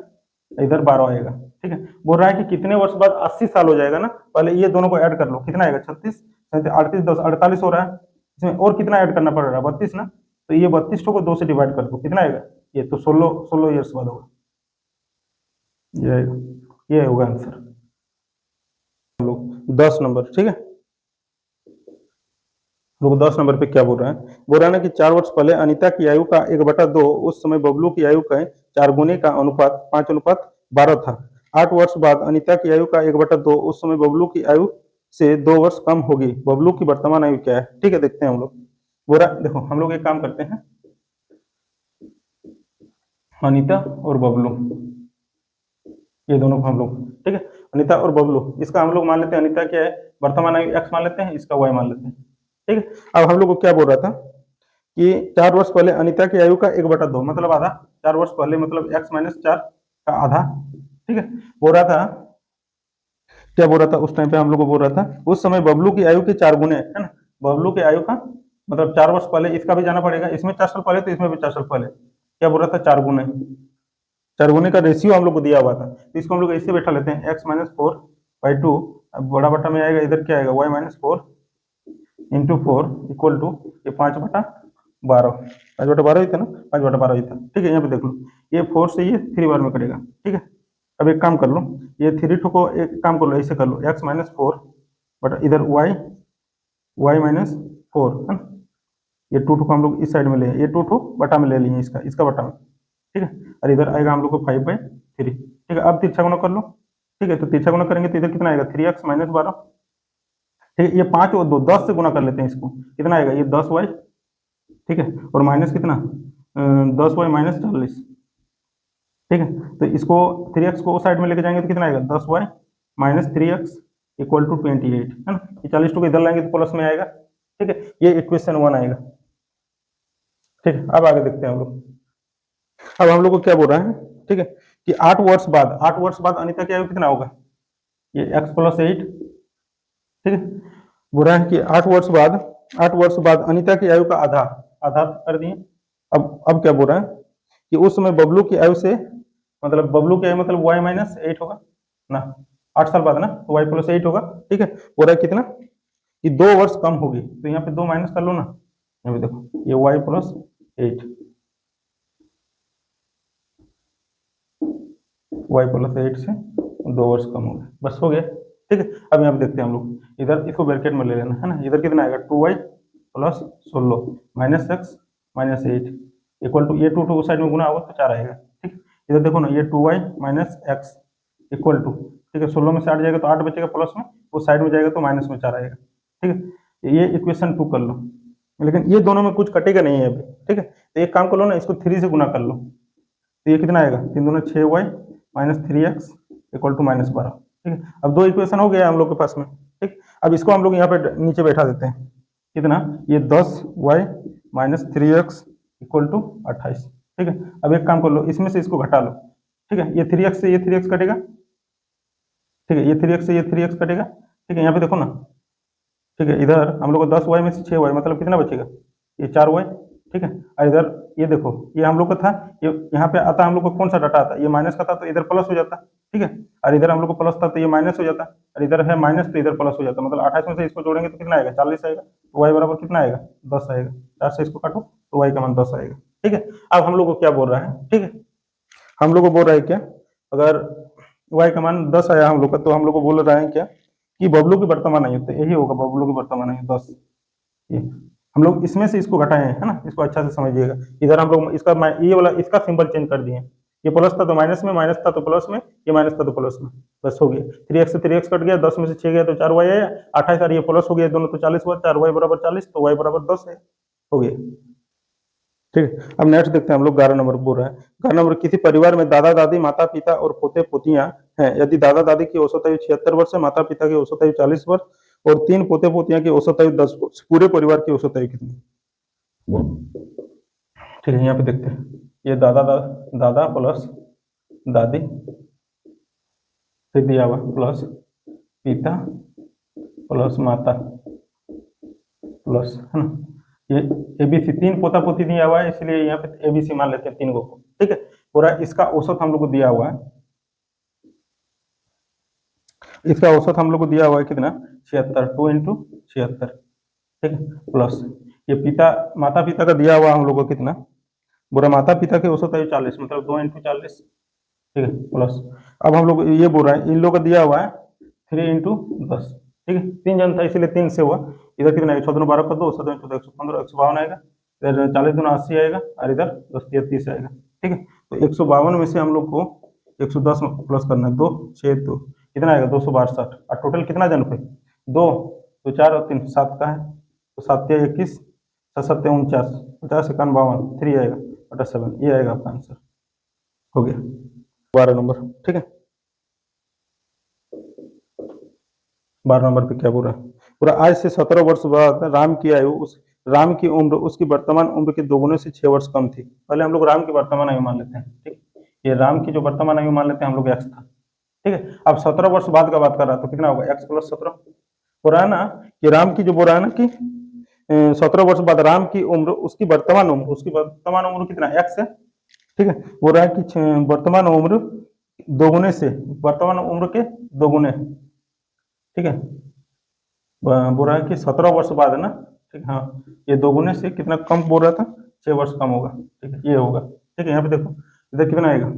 इधर 12 आएगा, ठीक है। बोल रहा है कि कितने वर्ष बाद 80 साल हो जाएगा ना, पहले ये दोनों को ऐड कर लो, कितना आएगा 36 38 10 48 हो रहा है, इसमें और कितना ऐड करना पड़ रहा है 32 ना, तो ये 32 को 2 से डिवाइड कर दो, कितना आएगा, ये तो 16 ईयर्स बाद होगा, ये आएगा, ये होगा आंसर। लोग 10 नंबर, ठीक है। लोग 10 नंबर पे क्या बोल रहे हैं, बोल रहा है ना कि 4 वर्ष पहले अनीता की आयु का 1/2, उस समय बबलू की आयु का 4 गुने का अनुपात 5:12 था। 8 वर्ष बाद अनीता की आयु का 1/2, उस समय बबलू की आयु से 2 वर्ष कम होगी, बबलू की वर्तमान आयु क्या है, ठीक है। देखते हैं हम लोग, बोल रहा देखो हम लोग एक काम करते हैं, अनीता और बबलू ये दोनों को हम लोग, ठीक है, अनीता और बबलू, इसका हम लोग मान लेते हैं अनीता क्या है वर्तमान आयु x मान लेते हैं, इसका y मान लेते हैं, ठीक है। अब हम लोग को क्या बोल रहा था कि 4 वर्ष पहले अनीता की आयु का 1/2 मतलब आधा, 4 वर्ष पहले मतलब x माइनस 4 का आधा, ठीक है। बोल रहा था क्या बोल रहा था उस टाइम पे हम लोग को बोल रहा था उस समय बबलू की आयु के 4 गुने है ना, बबलू की आयु का मतलब 4 वर्ष पहले इसका भी जाना पड़ेगा, इसमें 4 साल पहले तो इसमें भी 4 साल पहले, क्या बोल रहा था 4 गुने, 4 गुने का रेशियो हम लोग को दिया हुआ था, तो इसको हम लोग ऐसे बैठा लेते हैं x माइनस 4/2, बड़ा बटा में आएगा, इधर क्या आएगा y minus 4 into 4 equal to ये 5/12, 5/12 ही था ना, 5/12 ही था, ठीक है। यहाँ पे देख लो ये 4 से ये 3 बार में करेगा, ठीक है। अब एक काम कर लो, ये 3 ठो को एक काम कर लो, ऐसे कर लो x माइनस 4 बट इधर y माइनस 4 है ना, ये 2 ठो को हम लोग इस साइड में ले, ये 2 ठो बटा में ले लिए इसका बटा में, ठीक है। और इधर आएगा हम लोग को 5/3, ठीक है। अब तिरछा गुना कर लो, ठीक है, तो तिरछा गुना करेंगे तो इधर कितना आएगा 3x माइनस 12, ठीक है। ये 5 और 2 10 से गुना कर लेते हैं इसको, कितना आएगा ये 10y, ठीक है, और माइनस कितना 10y माइनस 40, ठीक है। तो इसको 3x को उस साइड में लेके जाएंगे तो कितना आएगा 10y minus 3x equal to 28 है ना, ये 40 को इधर लाएंगे तो प्लस में आएगा, ठीक है। ये इक्वेशन 1 आएगा, ठीक है। अब आगे देखते हैं हम लोग, अब हम लोग को क्या बोल रहा है, ठीक है, कि 8 वर्ष बाद अनीता की आयु कितना होगा, ये x प्लस 8, ठीक है। बोल रहा है कि 8 वर्ष बाद अनीता की आयु का आधा, आधा कर दिए। अब क्या बोल रहा है कि उस समय बबलू की आयु से मतलब बबलू की आयु मतलब y माइनस 8 होगा ना, 8 साल बाद ना, तो y प्लस 8 होगा, ठीक है। बोल रहा है कितना कि 2 वर्ष कम होगी, तो यहाँ पे 2 माइनस कर लो ना, यहाँ पे देखो ये y प्लस 8, y प्लस 8 से 2 वर्ष कम हो गया, बस हो गया, ठीक है। अब यहाँ पे देखते हैं हम लोग, इधर इसको ब्रैकेट में ले लेना है ना, इधर कितना आएगा 2y plus 16 minus x minus 8 equal to ये 2 उस साइड में गुना होगा तो 4 आएगा, ठीक है। इधर देखो ना ये 2y minus x equal to, ठीक है, 16 में से 8 जाएगा तो 8 बचेगा प्लस में, उस साइड में जाएगा तो माइनस में 4 आएगा, ठीक है। ये इक्वेशन 2 कर लो, लेकिन ये दोनों में कुछ कटेगा नहीं है अभी, ठीक है। तो एक काम कर लो ना, इसको 3 से गुना कर लो, तो ये कितना आएगा 3 दूना 6y minus 3x equal to minus 12, ठीक है। अब 2 इक्वेशन हो गया हम लोग के पास में, ठीक। अब इसको हम लोग यहाँ पे नीचे बैठा देते हैं, कितना ये 10y minus 3x equal to 28, ठीक है। अब एक काम कर लो, इसमें से इसको घटा लो, ठीक है, ये 3x से ये 3x कटेगा, ठीक है, ये 3x से ये 3x कटेगा, ठीक है। यहाँ पे देखो ना, ठीक है, इधर हम लोग को 10y में से 6y मतलब कितना बचेगा ये 4y, ठीक है। और इधर ये देखो ये हम लोग का था, ये यहाँ पे आता हम लोग को कौन सा डाटा आता, ये माइनस का था तो इधर प्लस हो जाता, ठीक है। और इधर हम लोग को प्लस था तो ये माइनस हो जाता, और इधर है माइनस तो इधर प्लस हो जाता, मतलब 28 में से इसको जोड़ेंगे तो कितना आएगा 40 आएगा, तो y बराबर कितना आएगा 10 आएगा, 4 से इसको काटो तो y का मान 10 आएगा, ठीक है। अब हम लोग को क्या बोल रहा है, ठीक है, हम लोग को बोल रहा है क्या, अगर y का मान 10 आया हम लोग का, तो हम लोग को बोल रहा है क्या कि बबलू की वर्तमान आयु, तो यही होगा बबलू की वर्तमान आयु 10, ये हम लोग इसमें से इसको घटाए हैं, है ना, इसको अच्छा से समझिएगा। इधर हम लोग इसका ये वाला इसका सिंबल चेंज कर दिए, ये प्लस था तो माइनस में, माइनस था तो प्लस में, ये माइनस था तो प्लस में, बस हो गया। 3x से 3x कट गया, 10 में से 6 गया तो 4y आया, 28 और ये प्लस हो गया, दोनों तो 40 हुआ, 4y बराबर 40 तो y बराबर 10 है, हो गया। ठीक है, अब नेक्स्ट देखते हैं हम लोग 11 नंबर बोल रहा है। 11 नंबर, किसी परिवार में दादा दादी माता पिता और पोते पोतियां हैं, यदि दादा दादी की औसत आयु 76 वर्ष है, माता पिता की औसत आयु 40 वर्ष और 3 पोते पोतियां की औसत आयु 10 वर्ष, पूरे परिवार की औसत आयु कितनी? ठीक है, यहाँ पे देखते हैं, ये दादा प्लस दादी, फिर दिया हुआ प्लस पिता प्लस माता प्लस, है ना, ये एबीसी, 3 पोता पोती दिया हुआ है, इसलिए यहाँ पे एबीसी मान लेते हैं 3 को। ठीक है, पूरा इसका औसत हम लोग को दिया हुआ है, इसका औसत हम लोग को दिया हुआ है कितना? 76, 2 इंटू 76, ठीक है, प्लस ये माता पिता का दिया हुआ हम लोग को कितना? बुरा माता पिता के औसत आयु 40, मतलब 2 इंटू 40, ठीक है, प्लस अब हम लोग ये बोल रहे हैं इन लोग का दिया हुआ है 3 इंटू 10, ठीक है, 3 जन था इसलिए 3 से हुआ। इधर कितना है? 14 12 का 2, 7 14 115, 152 आएगा, इधर 40 दूना 80 आएगा और इधर 10 30 आएगा। ठीक है, तो 152 में से हम लोग को 110 में प्लस करना है, 2 6 2 कितना आएगा? 262 और टोटल कितना जन पे? 2 तो 4 और 3 7 का है, तो 7 या 21, 7 7 49, 50 51 3 आएगा बटा 7, ये आएगा आपका आंसर, हो गया 12 नंबर। ठीक है, 12 नंबर पे क्या बोल रहा है? पूरा आज से 17 वर्ष बाद राम की आयु राम की उम्र उसकी वर्तमान उम्र के दोगुने से 6 वर्ष कम थी। पहले हम लोग राम की वर्तमान आयु मान लेते हैं, ठीक, ये राम की जो वर्तमान आयु मान लेते हैं हम लोग, एक्स था। ठीक है, अब 17 वर्ष बाद का बात कर रहा है तो कितना होगा? X plus 17। बोल रहा है ना कि राम की जो बोल रहा है ना कि 17 वर्ष बाद राम की उम्र उसकी वर्तमान उम्र कितना? एक्स है। ठीक है, बोल रहा है कि वर्तमान उम्र दोगुने से, वर्तमान उम्र के दोगुने, ठीक है, बोल रहा है कि 17 वर्ष बाद है ना, ठीक है, हाँ, ये दोगुने से कितना कम बोल रहा था? 6 वर्ष कम होगा। ठीक है, ये होगा। ठीक है, यहाँ पे देखो इधर कितना आएगा?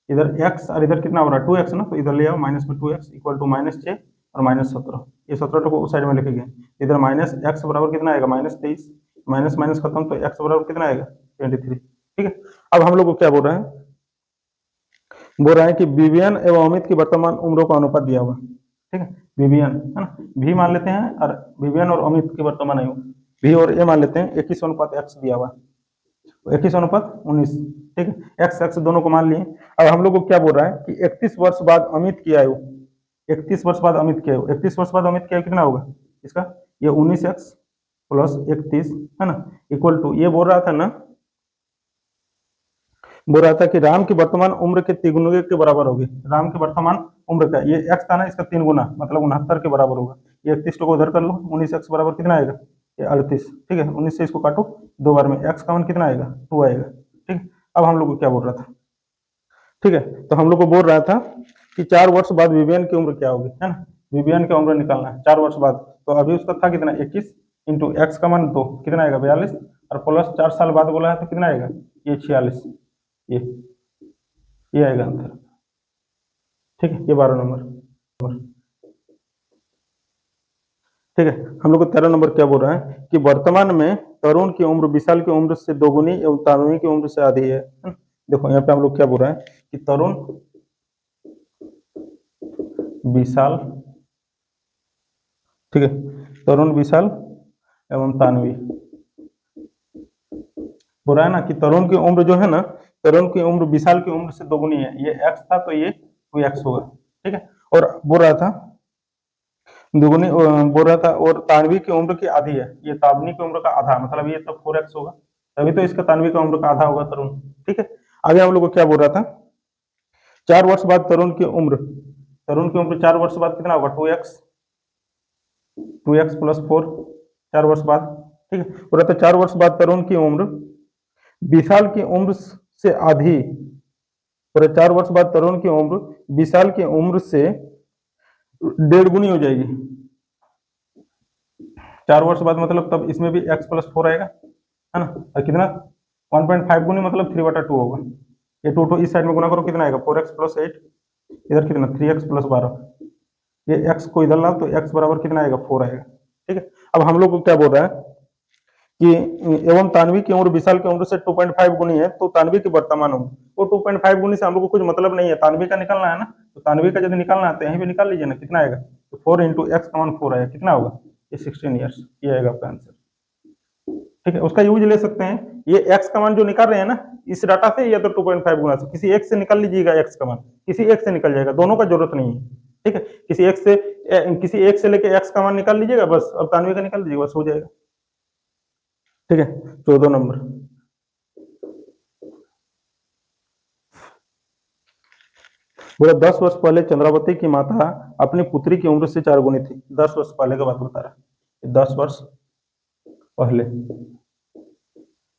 इधर x और इधर कितना हो रहा है? 2x ना, तो इधर ले आओ माइनस में 2x इक्वल टू -6 और -17, ये 17 को उस साइड में लेके गए, इधर माइनस x बराबर कितना आएगा? -23, माइनस माइनस खत्म, तो x बराबर कितना आएगा? 23। ठीक है, अब हम लोग को क्या बोल रहा है? बोल रहा है कि विवियन एवं अमित की वर्तमान उम्रों का अनुपात दिया हुआ। ठीक है, विवियन है ना, भी मान लेते हैं, और विवियन और अमित की वर्तमान आयु भी और ए मान लेते हैं, 21:x दिया हुआ, 21:19। ठीक है, एक्स एक्स दोनों को मान लिए। अब हम लोग को क्या बोल रहा है कि 31 वर्ष बाद अमित की आयु, 31 वर्ष बाद अमित की आयु, 31 वर्ष बाद अमित की आयु कितना होगा इसका? ये 19x प्लस 31, है ना, इक्वल टू, ये बोल रहा था ना, बोल रहा था कि राम की वर्तमान उम्र के 3 गुने के बराबर होगी। राम की वर्तमान उम्र का ये एक्स था ना, इसका 3 गुना मतलब 69 के बराबर होगा। ये 31 को उधर कर लो, 19x बराबर कितना आएगा? ये 38। ठीक है, 19 से इसको काटो 2 बार में, एक्स का मान कितना आएगा? 2 आएगा। ठीक है, अब हम लोग को क्या बोल रहा था? ठीक है, तो हम लोग को बोल रहा था कि 4 वर्ष बाद विवियन की उम्र क्या होगी, है ना, विवियन की उम्र निकालना है 4 वर्ष बाद। तो अभी उसका था कितना? 21 इंटू एक्स का मान 2 कितना आएगा? 42, और प्लस 4 साल बाद बोला है तो कितना आएगा? ये 46, ये आएगा आंसर। ठीक है, ये 12 नंबर। ठीक है, हम लोग को 13 नंबर क्या बोल रहा है कि वर्तमान में तरुण की उम्र विशाल की उम्र से दोगुनी एवं तारुणी की उम्र से आधी है। देखो यहाँ पे हम लोग क्या बोल रहा है कि तरुण विशाल, ठीक है, तरुण विशाल एवं तानवी, बोल रहा है ना कि तरुण की उम्र जो है ना, तरुण की उम्र विशाल की उम्र से दोगुनी है। ये एक्स था तो ये 2x होगा। ठीक है, और बोल रहा था दुगुनी, बोल रहा था, और तानवी की उम्र की आधी है। ये तानवी की उम्र का आधा, मतलब ये तो 4x होगा, तभी तो इसका तानवी का उम्र का आधा होगा तरुण। ठीक है, आगे हम लोग को क्या बोल रहा था? 4 वर्ष बाद तरुण की उम्र 4 वर्ष बाद कितना होगा? 2x प्लस 4, 4 वर्ष बाद। ठीक है, बोल रहा था 4 वर्ष बाद तरुण की उम्र विशाल की उम्र से आधी, और 4 वर्ष बाद तरुण की उम्र विशाल की उम्र से 1.5 गुनी हो जाएगी। 4 वर्ष बाद मतलब तब इसमें भी x प्लस 4 आएगा, है ना, और कितना? 1.5 गुनी मतलब 3/2 होगा। ये 2 इस साइड में गुना करो, कितना आएगा? 4x प्लस 8, इधर कितना? 3x प्लस 12, ये x को इधर लाओ तो x बराबर कितना आएगा? 4 आएगा। ठीक है, अब हम लोग को क्या बोल रहा है कि एवं तानवी की उम्र विशाल की उम्र से 2.5 गुनी है, तो तानवी की वर्तमान उम्र, वो 2.5 गुनी से हम लोग को कुछ मतलब नहीं है, तानवी का निकालना है ना, तो तानवी का यदि निकालना है तो यहीं पे निकाल लीजिए ना, कितना आएगा, तो 4 इंटू एक्स कॉमन 4 आएगा, कितना होगा, ये 16 ईयर्स, ये आएगा आपका आंसर। ठीक है, उसका यूज ले सकते हैं, ये एक्स का मान जो निकाल रहे हैं ना इस डाटा से, या तो 2.5 गुना से, किसी एक से निकाल लीजिएगा एक्स का मान, किसी एक से निकल जाएगा, दोनों का जरूरत नहीं है। ठीक है, किसी एक से लेके एक्स का मान निकाल लीजिएगा बस, अब तानवी का निकाल लीजिएगा बस, हो जाएगा। ठीक है, 14 नंबर, बोला 10 वर्ष पहले चंद्रावती की माता अपनी पुत्री की उम्र से 4 गुनी थी। 10 वर्ष पहले का बात बता रहा है, 10 वर्ष पहले।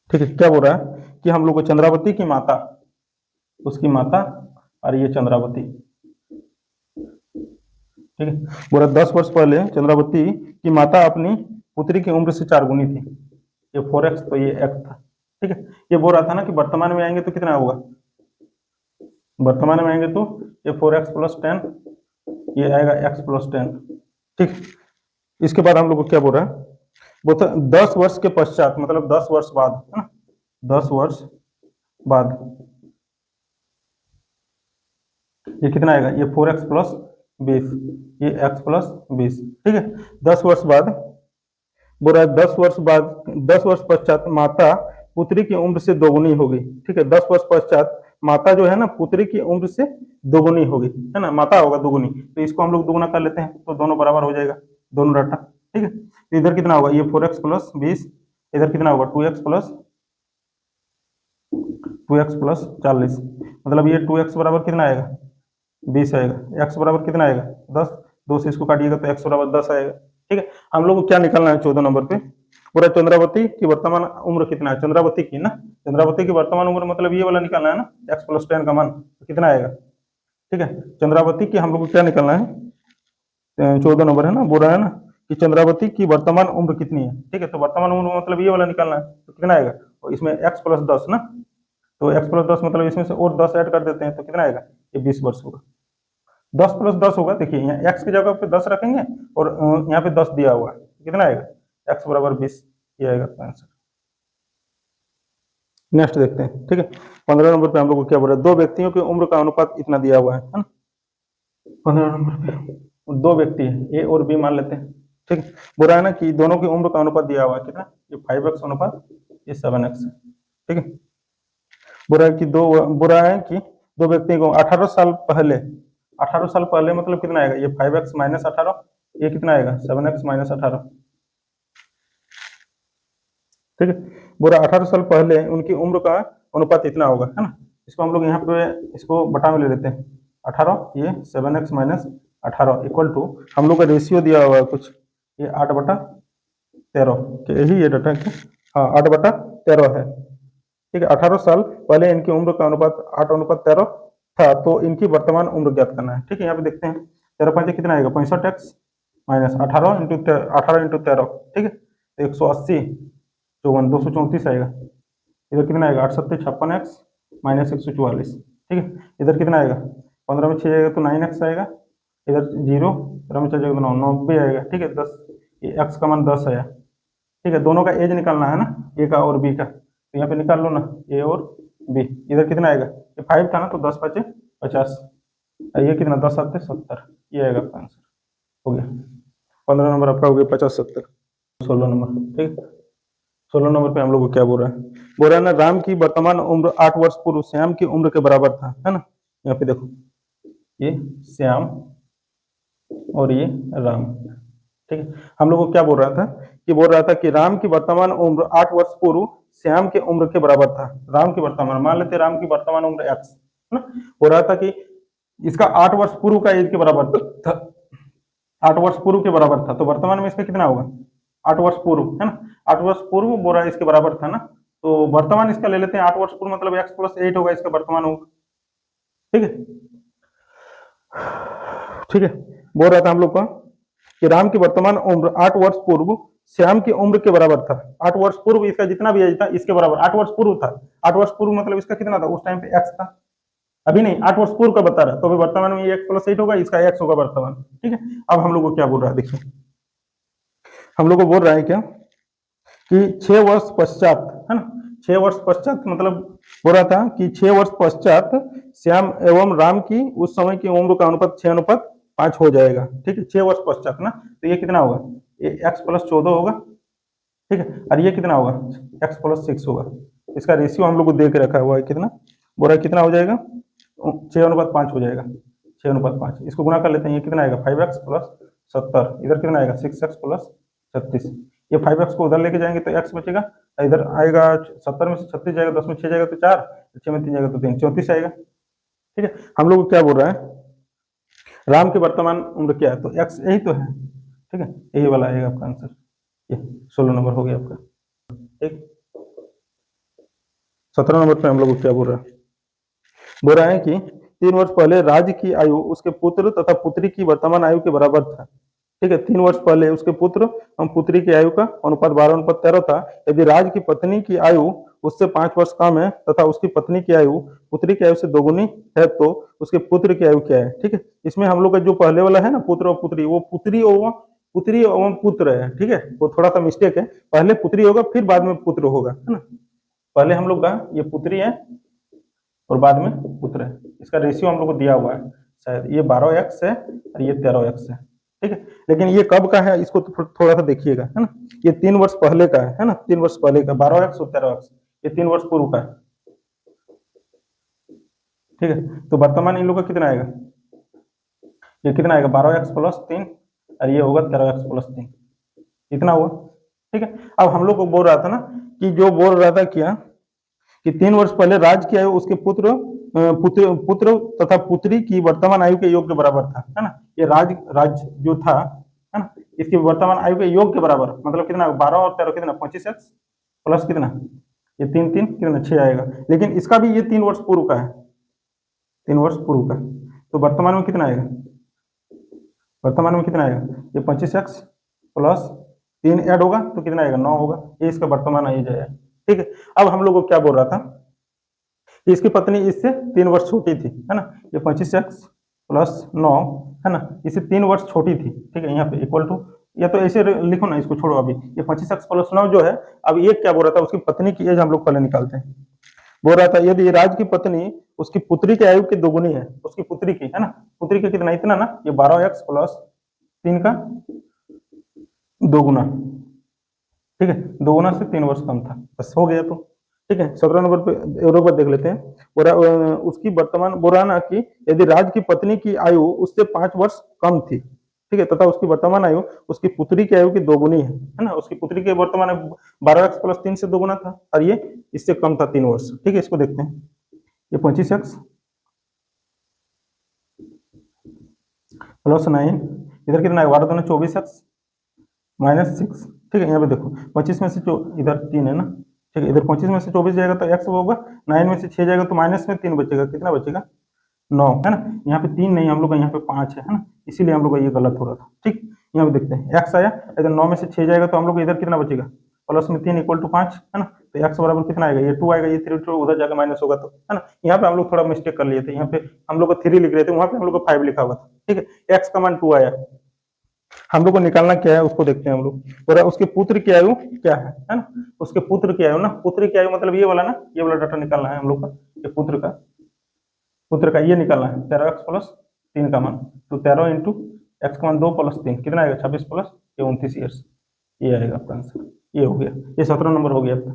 ठीक है, क्या बोल रहा है कि हम लोग को चंद्रावती की माता, उसकी माता और ये चंद्रावती, ठीक है, बोला 10 वर्ष पहले चंद्रावती की माता अपनी पुत्री की उम्र से 4 गुनी थी, ये 4x तो ये x था। ठीक है, ये बोल रहा था ना कि वर्तमान में आएंगे तो कितना होगा, वर्तमान में आएंगे तो ये 4x प्लस 10, ये आएगा x प्लस 10। ठीक, इसके बाद हम लोग को क्या बोल रहा है, वो तो 10 वर्ष के पश्चात, मतलब 10 वर्ष बाद, है ना, 10 वर्ष बाद ये कितना आएगा, ये 4x प्लस 20, ये x प्लस 20। ठीक है, 10 वर्ष बाद बोल रहा है, 10 वर्ष बाद, 10 वर्ष पश्चात माता पुत्री की उम्र से दोगुनी होगी। ठीक है, 10 वर्ष पश्चात माता जो है ना पुत्री की उम्र से दोगुनी होगी, है ना, माता होगा दोगुनी, तो इसको हम लोग दोगुना कर लेते हैं, तो दोनों बराबर हो जाएगा, दोनों डाटा। ठीक है, तो इधर कितना होगा, ये 4x प्लस 20, इधर कितना होगा 2x प्लस 40, मतलब ये 2x बराबर कितना आएगा, 20 आएगा, x बराबर कितना आएगा 10, 2 से इसको काटिएगा तो x बराबर 10 आएगा। ठीक है, हम लोग को क्या निकालना है 14 नंबर पे, पूरा चंद्रावती की वर्तमान उम्र कितना है, चंद्रावती की ना, चंद्रावती की वर्तमान उम्र मतलब ये वाला निकालना है ना, x प्लस 10 का मान, तो कितना आएगा। ठीक है, चंद्रावती की हम लोग को क्या निकालना है, 14 नंबर है ना, बोल रहा है ना कि चंद्रावती की वर्तमान उम्र कितनी है। ठीक है, तो वर्तमान उम्र मतलब ये वाला निकालना है, तो कितना आएगा, और इसमें x प्लस 10 ना, तो x प्लस 10 मतलब इसमें से और 10 ऐड कर देते हैं, तो कितना आएगा, ये 20 वर्ष होगा। 10 प्लस 10 होगा, देखिए यहाँ x की जगह पे 10 रखेंगे और यहाँ पे 10 दिया हुआ है, कितना आएगा, x बराबर 20, ये आएगा आंसर। नेक्स्ट देखते हैं। ठीक है, 15 नंबर पे हम लोग को क्या बोल रहा है, दो व्यक्तियों की उम्र का अनुपात इतना दिया हुआ है ना, 15 नंबर पे दो व्यक्ति है, ए और बी मान लेते हैं। ठीक है, बोल रहा है ना कि दोनों की उम्र का अनुपात दिया हुआ है कितना, ये 5x अनुपात ये 7x है। ठीक है, बोल रहा है कि दो व्यक्ति को 18 साल पहले, 18 साल पहले मतलब कितना आएगा, ये 5x माइनस 18, ये कितना आएगा 7x माइनस 18। ठीक है, बोला 18 साल पहले उनकी उम्र का अनुपात इतना होगा, है ना, इसको हम लोग यहाँ पे इसको बटा में ले लेते हैं, 18 ये 7x माइनस 18 इक्वल टू, हम लोग का रेशियो दिया हुआ है कुछ, ये 8/13, यही ये डाटा है, हाँ 8/13 है। ठीक है, 18 साल पहले इनकी उम्र का अनुपात 8/13 था, तो इनकी वर्तमान उम्र ज्ञात करना है। ठीक है, यहाँ पे देखते हैं, 13×5 कितना आएगा 65x माइनस 18 इंटू 13, ठीक है, तो 180 54 234 आएगा, इधर कितना आएगा 8×7 56x माइनस 144। ठीक है, इधर कितना आएगा 15 में 6 आएगा तो 9x आएगा, इधर 0 13 में 4 जाएगा तो 90 आएगा। ठीक है, 10, ये x का मान 10 आया। ठीक है, दोनों का एज निकालना है ना, ए का और बी का, तो यहाँ पे निकाल लो ना, ए और बी, इधर कितना आएगा, ये 5 था ना, तो 10×5 = 50, ये कितना 10×7 = 70, ये आएगा आपका आंसर, हो गया 15 नंबर आपका हो गया 50 70। 16 नंबर, ठीक है, 16 नंबर पे हम लोग को क्या बोल रहा है, बोल रहा है ना राम की वर्तमान उम्र 8 वर्ष पूर्व श्याम की उम्र के बराबर था, है ना, यहाँ पे देखो ये श्याम और ये राम। ठीक है, हम लोग को क्या बोल रहा था कि बोल रहा था कि राम की वर्तमान उम्र 8 वर्ष पूर्व श्याम के उम्र के बराबर था। राम की वर्तमान, मान लेते राम की वर्तमान उम्र x, है ना, हो रहा था कि इसका 8 वर्ष पूर्व का एज के बराबर था, 8 वर्ष पूर्व के बराबर था, तो वर्तमान में इसका कितना होगा 8 वर्ष पूर्व, है ना, 8 वर्ष पूर्व बोल रहा है इसके बराबर था ना, तो वर्तमान इसका ले लेते हैं 8 वर्ष पूर्व मतलब x + 8 होगा इसका वर्तमान होगा। ठीक है, ठीक है, बोल रहा था हम लोग का कि राम की वर्तमान उम्र 8 वर्ष पूर्व श्याम की उम्र के बराबर था। 8 वर्ष पूर्व इसका जितना भी एज था इसके बराबर 8 वर्ष पूर्व था। 8 वर्ष पूर्व मतलब इसका कितना था उस टाइम पे x था, अभी नहीं 8 वर्ष पूर्व का बता रहा, तो अभी वर्तमान में ये x + 8 होगा, इसका x होगा वर्तमान। ठीक है, अब हम लोग को क्या बोल रहा है देखिए, हम लोग को बोल रहा है क्या कि 6 वर्ष पश्चात, है ना, 6 वर्ष पश्चात मतलब हो रहा था कि 6 वर्ष पश्चात श्याम एवं राम की उस समय की उम्र का अनुपात 6:5 हो जाएगा। ठीक है, 6 वर्ष पश्चात ना, तो ये कितना होगा, ये x+14 होगा। ठीक है, और ये कितना होगा, x+6 होगा। इसका रेशियो हम लोग को दे के रखा हुआ है कितना, बोरा कितना हो जाएगा, 6:5 हो जाएगा, 6:5। इसको गुना कर लेते हैं, ये कितना आएगा 5x+70, इधर कितना आएगा 6x+36। ये 5x को उधर लेके जाएंगे तो x बचेगा, इधर आएगा 70 में से 36 जाएगा, 10 में 6 जाएगा तो 4, 6 में 3 जाएगा तो 3, 34 आएगा। ठीक है, हम लोग को क्या बोल रहा है, राम की वर्तमान उम्र क्या है, तो x यही तो है। ठीक है, यही वाला आएगा आपका आंसर, ये 16 नंबर हो गया आपका। ठीक, 17 नंबर पे हम लोग को क्या बोल रहा है कि 3 वर्ष पहले राज्य की आयु उसके पुत्र तथा पुत्री की वर्तमान आयु के बराबर था। ठीक है, 3 वर्ष पहले उसके पुत्र एवं पुत्री की आयु का अनुपात 12:13 था। यदि राज की पत्नी की आयु उससे 5 वर्ष कम है तथा उसकी पत्नी की आयु पुत्री की आयु से दोगुनी है तो उसके पुत्र की आयु क्या है। ठीक है, इसमें हम लोग का जो पहले वाला है ना पुत्र और पुत्री, वो पुत्री एवं पुत्र है। ठीक है, वो थोड़ा सा मिस्टेक है, पहले पुत्री होगा फिर बाद में पुत्र होगा, है ना। पहले हम लोग का ये पुत्री है और बाद में पुत्र है। इसका रेशियो हम लोग को दिया हुआ है शायद, ये 12x है और ये 13x है। ठीक है, लेकिन ये कब का है इसको तो थोड़ा सा देखिएगा, है ना। ये 3 वर्ष पहले का है ना, 3 वर्ष पहले का 12x और 13x, ये 3 वर्ष पूर्व का है। ठीक है, तो वर्तमान इन लोग का कितना आएगा, ये कितना आएगा 12x+3 और ये होगा 13x+3, इतना हुआ। ठीक है, अब हम लोग को बोल रहा था ना कि जो बोल रहा था क्या कि 3 वर्ष पहले राज की आयु उसके पुत्र तथा पुत्री की वर्तमान आयु के योग के बराबर था, है ना। ये राज जो था, है ना, इसकी वर्तमान आयु के योग के बराबर मतलब कितना, 12 और 13 कितना, 25x प्लस कितना, ये 3 कितना 6 आएगा। लेकिन इसका भी ये 3 वर्ष पूर्व का है, 3 वर्ष पूर्व का, तो वर्तमान में कितना आएगा, वर्तमान में कितना आएगा, ये 25x प्लस 3 ऐड होगा तो कितना आएगा 9 होगा, ये इसका वर्तमान आ जाएगा। ठीक है, अब हम लोग को क्या बोल रहा था कि इसकी पत्नी इससे 3 वर्ष छोटी थी, है ना, ये 25x प्लस 9, है ना, इससे 3 वर्ष छोटी थी। ठीक है, यहाँ पे इक्वल टू, या तो ऐसे लिखो ना, इसको छोड़ो अभी, ये 25x प्लस 9 जो है, अब ये क्या बोल रहा था, उसकी पत्नी की एज हम लोग पहले निकालते हैं। बोल रहा था यदि राज की पत्नी उसकी पुत्री की आयु की दोगुनी है, उसकी पुत्री की, है ना, पुत्री की कितना, इतना ना, ये 12x प्लस 3 का दोगुना। ठीक है, दोगुना से 3 वर्ष कम था, बस हो गया। तो ठीक है, 17 नंबर पे यूरो पर देख लेते हैं। उसकी वर्तमान बोराना की यदि राज की पत्नी की आयु उससे 5 वर्ष कम थी, ठीक है, तथा उसकी वर्तमान आयु उसकी पुत्री की आयु की दोगुनी है ना, उसकी पुत्री की वर्तमान आयु 12x प्लस 3 से दोगुना था और ये इससे कम था 3 वर्ष। ठीक है, इसको देखते हैं, ये 25x प्लस 9, इधर कितना है 12 24x -6। ठीक है, यहाँ पे देखो 25 में से इधर 3 है ना, ठीक है, इधर 25 में से 24 जाएगा तो x होगा, 9 में से 6 जाएगा तो माइनस में 3 बचेगा, कितना बचेगा 9, है ना। यहाँ पे 3 नहीं, हम लोग का यहाँ पे 5 है ना, इसीलिए हम लोग का ये गलत हो रहा था। ठीक, यहाँ पे देखते हैं x आया, इधर 9 में से 6 जाएगा तो हम लोग इधर कितना बचेगा, प्लस में 3 इक्वल टू 5, है ना, तो x बराबर कितना आएगा, ये 2 आएगा, ये 3 उधर जाकर माइनस होगा, तो है ना। यहाँ पे हम लोग थोड़ा मिस्टेक कर लिए थे, यहाँ पे हम लोग को 3 लिख रहे थे, वहां पे हम लोग को 5 लिखा हुआ था। ठीक है, x का मान 2 आया, हम लोग को निकालना क्या है उसको देखते हैं हम लोग। और उसके पुत्र की आयु क्या है ना, उसके पुत्र की आयु ना, पुत्र की आयु मतलब ये वाला ना, ये वाला डाटा निकालना है हम लोग का, ये पुत्र का ये निकालना है 13x प्लस 3 का मान, तो 13 इंटू एक्स का मान 2 प्लस 3 कितना आएगा 26 प्लस ये 29 ईयर्स, ये आएगा आपका आंसर, ये हो गया, ये 17 नंबर हो गया आपका।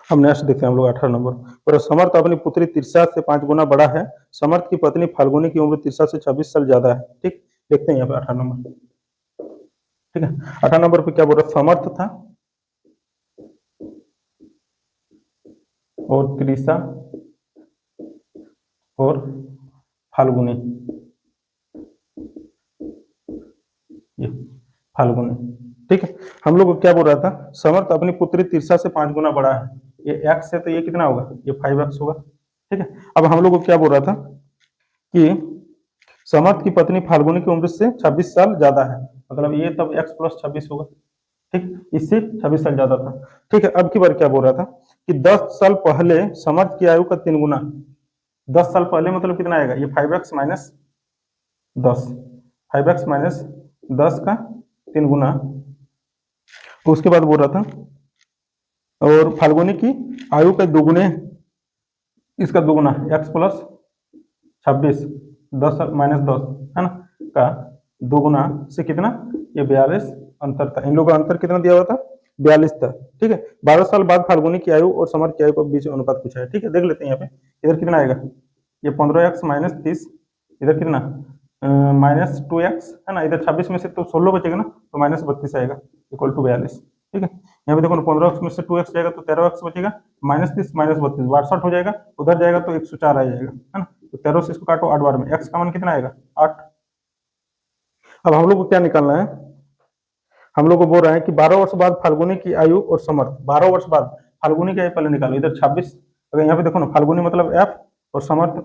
हम नेक्स्ट देखते हैं हम लोग 18 नंबर। और समर्थ अपनी पुत्री तिरसा से 5 गुना बड़ा है, समर्थ की पत्नी फाल्गुनी की उम्र तिरसा से 26 साल ज्यादा है। ठीक, देखते हैं यहाँ पे 18 नंबर। ठीक है, 18 नंबर पे क्या बोल रहा, समर्थ था और त्रिशा और फाल्गुनी, ये फाल्गुनी। ठीक है, हम लोग को क्या बोल रहा था, समर्थ अपनी पुत्री तिरसा से 5 गुना बड़ा है, ये x है तो ये कितना होगा, ये 5x होगा। ठीक है, अब हम लोग को क्या बोल रहा था कि समर्थ की पत्नी फाल्गुनी की उम्र से 26 साल ज्यादा है, मतलब ये तब x प्लस 26 होगा। ठीक, इससे 26 साल ज्यादा था। ठीक है, अब की बार क्या बोल रहा था कि 10 साल पहले समर्थ की आयु का 3 गुना, 10 साल पहले मतलब कितना आएगा, ये 5x माइनस 10, 5x माइनस 10 का 3 गुना उसके बाद बोल रहा था और फाल्गुनी की आयु के दुगुने, इसका दुगुना x प्लस 26 10 माइनस 10 है ना का दुगुना से कितना, ये 42 अंतर था। इन लोगों का अंतर कितना दिया हुआ था, 42 था। ठीक है, 12 साल बाद फाल्गुनी की आयु और समर की आयु के बीच अनुपात पूछा है। ठीक है, देख लेते हैं यहाँ पे इधर कितना आएगा, ये 15x माइनस 30, इधर कितना माइनस 2x है ना, इधर 26 में से तो 16 बचेगा ना, तो माइनस 32 आएगा इक्वल टू 42। ठीक है, यहाँ पे देखो ना 15x में से 2x जाएगा तो 13x बचेगा, माइनस 30 माइनस 32 62 हो जाएगा, उधर जाएगा तो 104 आ जाएगा है ना। तो 13 से इसको काटो 8 बार में, x का मान कितना आएगा 8। अब हम लोग को क्या निकालना है, हम लोग को बोल रहा है कि 12 वर्ष बाद फाल्गुनी की आयु और समर, 12 वर्ष बाद फाल्गुनी की आयु पहले निकालो, इधर 26, अगर यहाँ पे देखो ना फाल्गुनी मतलब f और समर्थ,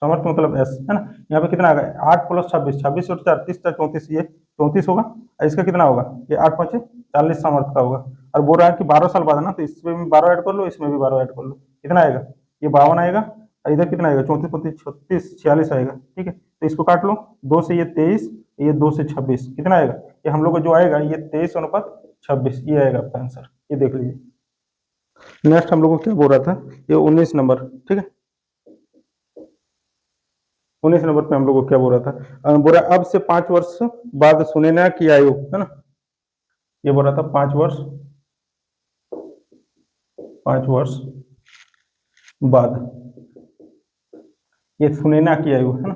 समर्थ मतलब s है ना। यहाँ पे कितना आ गया 8 प्लस 26, 26 और 4 30 34, ये 34 होगा, और इसका कितना होगा, ये 8 5 40 समर्थ का होगा। और बोल रहा है कि 12 साल बाद है ना, तो इसमें भी 12 ऐड कर लो, इसमें भी 12 ऐड कर लो, कितना आएगा, ये 52 आएगा, और इधर कितना आएगा 34 35 36 46 आएगा। ठीक है, तो इसको काट लो, 2 से ये 23, ये 2 से 26, कितना आएगा, ये हम लोग को जो आएगा ये 23 अनुपात 26, ये आएगा आपका आंसर, ये देख लीजिए। नेक्स्ट हम लोग को क्या बोल रहा था, ये 19 नंबर। ठीक है, 19 नंबर पे हम लोग को क्या बोल रहा था, बोल रहा अब से 5 वर्ष बाद सुनैना की आयु है ना, ये बोल रहा था 5 वर्ष, 5 वर्ष बाद ये सुनैना की आयु है ना,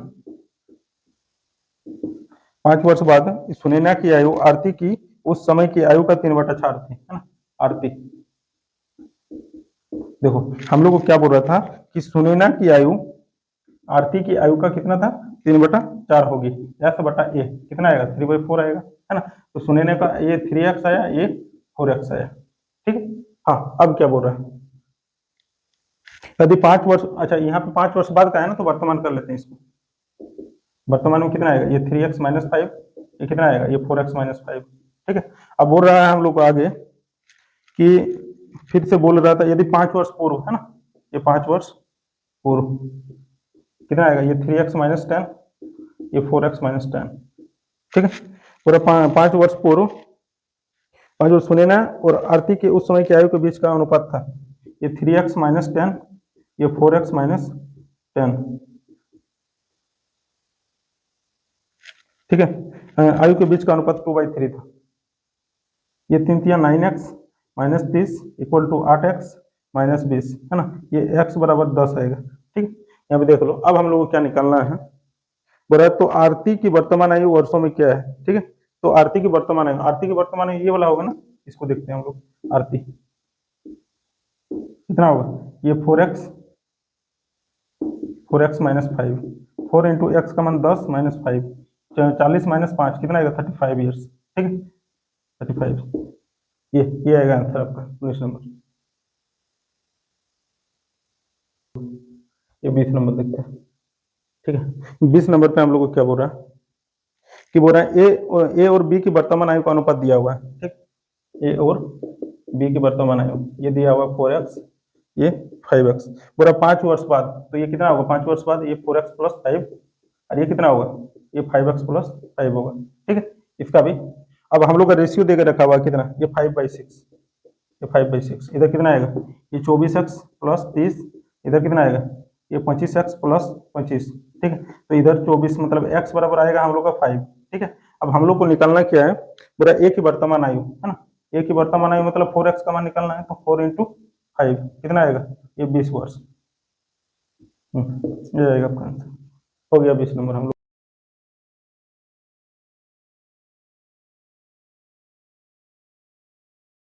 5 वर्ष बाद सुनैना की आयु आरती की उस समय की आयु का 3/4 थी है ना। आरती देखो हम लोग को क्या बोल रहा था कि सुनैना की आयु, आरती की आयु का कितना था 3/4 होगी, s बटा a कितना आएगा 3/4 आएगा है ना। तो सुनैना का ये 3x आया, ये 4x आया। ठीक है, हाँ अब क्या बोल रहा है, यदि 5 वर्ष, अच्छा यहाँ पे 5 वर्ष बाद का है ना, तो वर्तमान कर लेते हैं इसको। वर्तमान में कितना आएगा, ये 3x माइनस 5, ये कितना आएगा, ये 4x माइनस 5। ठीक है, अब बोल रहा है हम लोग को आगे कि फिर से बोल रहा था यदि 5 वर्ष पूर्व है ना, ये 5 वर्ष पूर्व कितना आएगा, ये 3x माइनस 10, ये 4x माइनस 10। ठीक है, पूरा 5 वर्ष पूर्व, और जो सुनैना और आरती के उस समय की आयु के बीच का अनुपात था, ये 3x माइनस 10, ये 4x माइनस 10। ठीक है, आयु के बीच का अनुपात 2/3 था। ये 3 3 9x minus 30 equal to 8x minus 20 है ना, ये x बराबर 10 आएगा। ठीक है, यहाँ पे देख लो, अब हम लोग को क्या निकालना है, बोला तो आरती की वर्तमान आयु वर्षों में क्या है। ठीक है, तो आरती की वर्तमान आयु, आरती की वर्तमान आयु ये वाला होगा ना, इसको देखते हैं हम लोग, आरती कितना होगा, ये 4x माइनस 5, 4 इंटू एक्स का मान 10 माइनस 5, 40 माइनस 5 कितना आएगा 35 ईयर्स। ठीक है, 35, ये आएगा आंसर आपका 19 नंबर। ये 20 नंबर देखते हैं। ठीक है, 20 नंबर पे हम लोग को क्या बोल रहा है कि बोल रहा है ए और बी की वर्तमान आयु का अनुपात दिया हुआ है। ठीक, ए और बी की वर्तमान आयु ये दिया हुआ 4x, ये 5x। बोला 5 वर्ष बाद, तो ये कितना होगा 5 वर्ष बाद, ये 4x प्लस 5, और ये कितना होगा, ये 5x प्लस 5 होगा। ठीक है, इसका भी अब हम लोग का रेशियो देकर रखा हुआ कितना, ये 5/6, ये 5/6, इधर कितना आएगा, ये 24x प्लस 30, इधर कितना आएगा, ये 25x प्लस 25। ठीक है, तो इधर 24 मतलब x बराबर आएगा हम लोग का 5। ठीक है, अब हम लोग को निकालना क्या है, पूरा a की वर्तमान आयु है ना, a की वर्तमान आयु मतलब 4x का मान निकालना है, तो 4 इंटू 5 कितना आएगा, ये 20 वर्ष। ये आएगा आपका आंसर, हो गया 20 नंबर हम लोग।